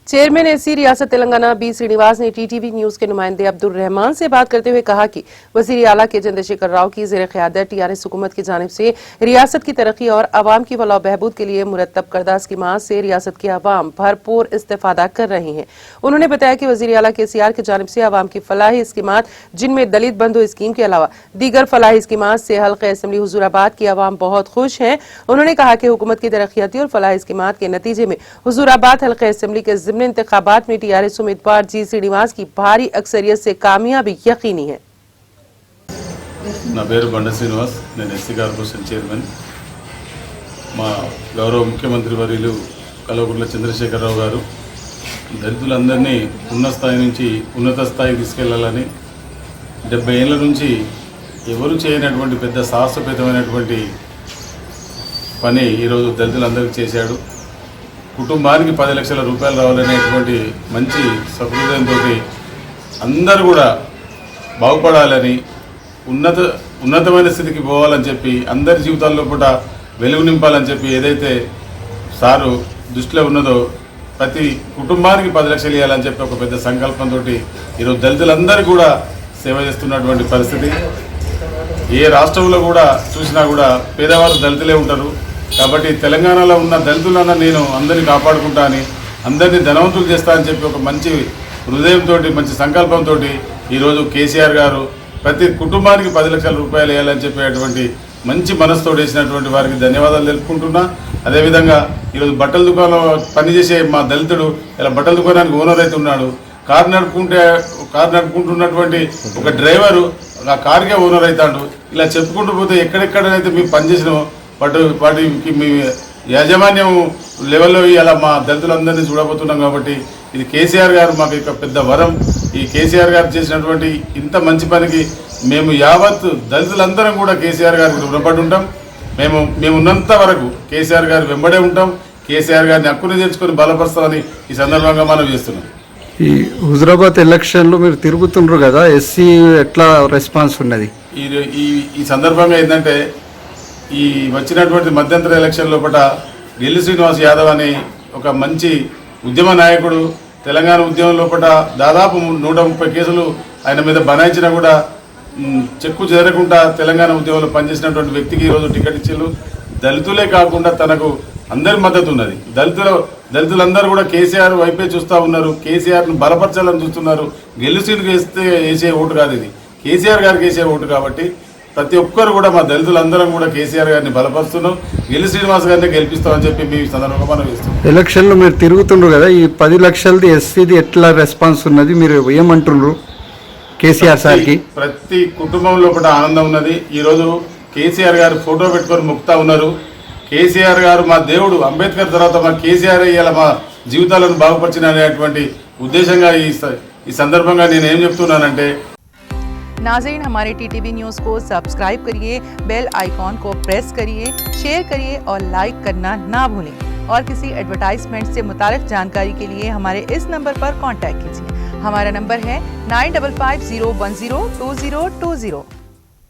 Chairman SC रियासत Telangana B Srinivas ने TTV news के नुमाइंदे अब्दुल रहमान से बात करते हुए कहा कि वजीर आला के चंद्रशेखर राव की ज़ेर क़यादत टीआरएस हुकूमत की जानिब से रियासत की तरक्की और अवाम की फलाह बहबूद के लिए मुरतब करदा स्कीमात से रियासत के अवाम भरपूर इस्तेफादा कर रहे हैं। उन्होंने बताया कि वजीर आला केसीआर की जानिब से अवाम की फलाही स्कीमात, जिनमें दलित बंधु स्कीम के अलावा दीगर फलाही स्कीमात से हल्क़े असम्बली हुजूराबाद की अवाम बहुत खुश हैं। उन्होंने कहा कि हुकूमत की तरक्याती और फलाही स्कीमात के नतीजे में हुजूराबाद हल्क़े असम्बली के ज़िमनी इंतखाबात में टीआरएस उम्मीदवार जी श्रीनिवास की भारी अक्सरियत से कामयाबी यकीनी है। నా పేరు బండ శ్రీనివాస్, నేను ఎస్సీ కార్పొరేషన్ చైర్మన్. మా గౌరవ ముఖ్యమంత్రి వర్యులు కల్వకుంట్ల చంద్రశేఖరరావు గారు దళితులందరినీ ఉన్నత స్థాయి నుంచి ఉన్నత స్థాయికి తీసుకెళ్లాలని 70 ఏళ్ల నుంచి ఎవరు చేయనటువంటి పెద్ద సాహసోపేతమైనటువంటి పని ఈరోజు దళితులందరికీ చేశాడు. కుటుంబానికి 10 లక్షల రూపాయలు రావాలనేటువంటి మంచి సహృదయంతో అందరూ కూడా బాగుపడాలని, ఉన్నతమైన స్థితికి పోవాలని చెప్పి, అందరి జీవితాల్లో కూడా వెలుగు నింపాలని చెప్పి ఏదైతే సారు దృష్టిలో ఉన్నదో ప్రతి కుటుంబానికి 10 లక్షలు ఇవ్వాలని చెప్పి ఒక పెద్ద సంకల్పంతో ఈరోజు దళితులందరూ కూడా సేవ చేస్తున్నటువంటి పరిస్థితి. ఏ రాష్ట్రంలో కూడా చూసినా కూడా పేదవారు దళితులే ఉంటారు. కాబట్టి తెలంగాణలో ఉన్న దళితులన్న నేను అందరినీ కాపాడుకుంటా అని, అందరినీ ధనవంతులు చేస్తా అని చెప్పి ఒక మంచి హృదయంతో, మంచి సంకల్పంతో ఈరోజు కేసీఆర్ గారు ప్రతి కుటుంబానికి 10 లక్షల రూపాయలు వేయాలని చెప్పేటువంటి మంచి మనసుతో వేసినటువంటి వారికి ధన్యవాదాలు తెలుపుకుంటున్నా. అదేవిధంగా ఈరోజు బట్టల దుకాణంలో పనిచేసే మా దళితుడు ఇలా బట్టల దుకాణానికి ఓనర్ అయితే ఉన్నాడు. కారు నడుపుకుంటున్నటువంటి ఒక డ్రైవరు ఆ కారుకే ఓనర్ అవుతాడు. ఇలా చెప్పుకుంటూ పోతే ఎక్కడెక్కడైతే మేము పనిచేసినామో వాటికి మీ యాజమాన్యం లెవెల్లో ఇలా మా దళితులందరినీ చూడబోతున్నాం. కాబట్టి ఇది కేసీఆర్ గారు మాకు ఇక పెద్ద వరం. ఈ కేసీఆర్ గారు చేసినటువంటి ఇంత మంచి పనికి మేము యావత్ దళితులందరం కూడా కేసీఆర్ గారికి రుణపడి ఉంటాం. మేము ఉన్నంత వరకు కేసీఆర్ గారు వెంబడే ఉంటాం. కేసీఆర్ గారిని హక్కుని తెచ్చుకొని బలపరుస్తామని ఈ సందర్భంగా మనం చేస్తున్నాం. ఈ హుజురాబాద్ ఎలక్షన్లో మీరు తిరుగుతుండ్రు కదా, ఎస్సీ ఎట్లా రెస్పాన్స్ ఉన్నది? ఈ సందర్భంగా ఏంటంటే, ఈ వచ్చినటువంటి మధ్యంతర ఎలక్షన్ లోపల ఢిల్లీ శ్రీనివాస్ యాదవ్ అని ఒక మంచి ఉద్యమ నాయకుడు, తెలంగాణ ఉద్యమం లోపల దాదాపు 130 కేసులు ఆయన మీద బనాయించినా కూడా చెక్కు చేరకుండా తెలంగాణ ఉద్యమంలో పనిచేసినటువంటి వ్యక్తికి ఈరోజు టికెట్ ఇచ్చారు. దళితులే కాకుండా తనకు అందరి మద్దతు ఉన్నది. దళితులందరూ కూడా కేసీఆర్ వైపే చూస్తూ ఉన్నారు. కేసీఆర్ను బలపరచాలని చూస్తున్నారు. గెలుసీనికి వేసే ఓటు కాదు, ఇది కేసీఆర్ గారికి వేసే ఓటు. కాబట్టి ప్రతి ఒక్కరు కూడా మా దళితులందరం కూడా కేసీఆర్ గారిని బలపరుస్తున్నాం. గిల్లి శ్రీనివాస్ గారిని గెలిపిస్తామని చెప్పి మీ సందర్భంగా మనం ఇస్తున్నాం. ఎలక్షన్లో మీరు తిరుగుతుండ్రు కదా, ఈ 10 లక్షలది ఎస్సీది ఎట్లా రెస్పాన్స్ ఉన్నది, మీరు ఏమంటున్నారు కేసీఆర్ సార్కి? ప్రతి కుటుంబంలో కూడా ఆనందం ఉన్నది. ఈరోజు కేసీఆర్ గారు ఫోటో పెట్టుకొని ముక్తా ఉన్నారు. కేసీఆర్ గారు మా దేవుడు, అంబేద్కర్ తర్వాత మా కేసీఆర్ ఇలా మా జీవితాలను బాగుపరిచిన అనేటువంటి ఉద్దేశంగా ఈ సందర్భంగా నేను ఏం చెప్తున్నానంటే, नाज़रीन, हमारे टीटीवी न्यूज़ को सब्सक्राइब करिए, बेल आइकॉन को प्रेस करिए, शेयर करिए और लाइक करना ना भूलें। और किसी एडवर्टाइजमेंट से मुताल्लिक़ जानकारी के लिए हमारे इस नंबर पर कांटेक्ट कीजिए। हमारा नंबर है 9550102020।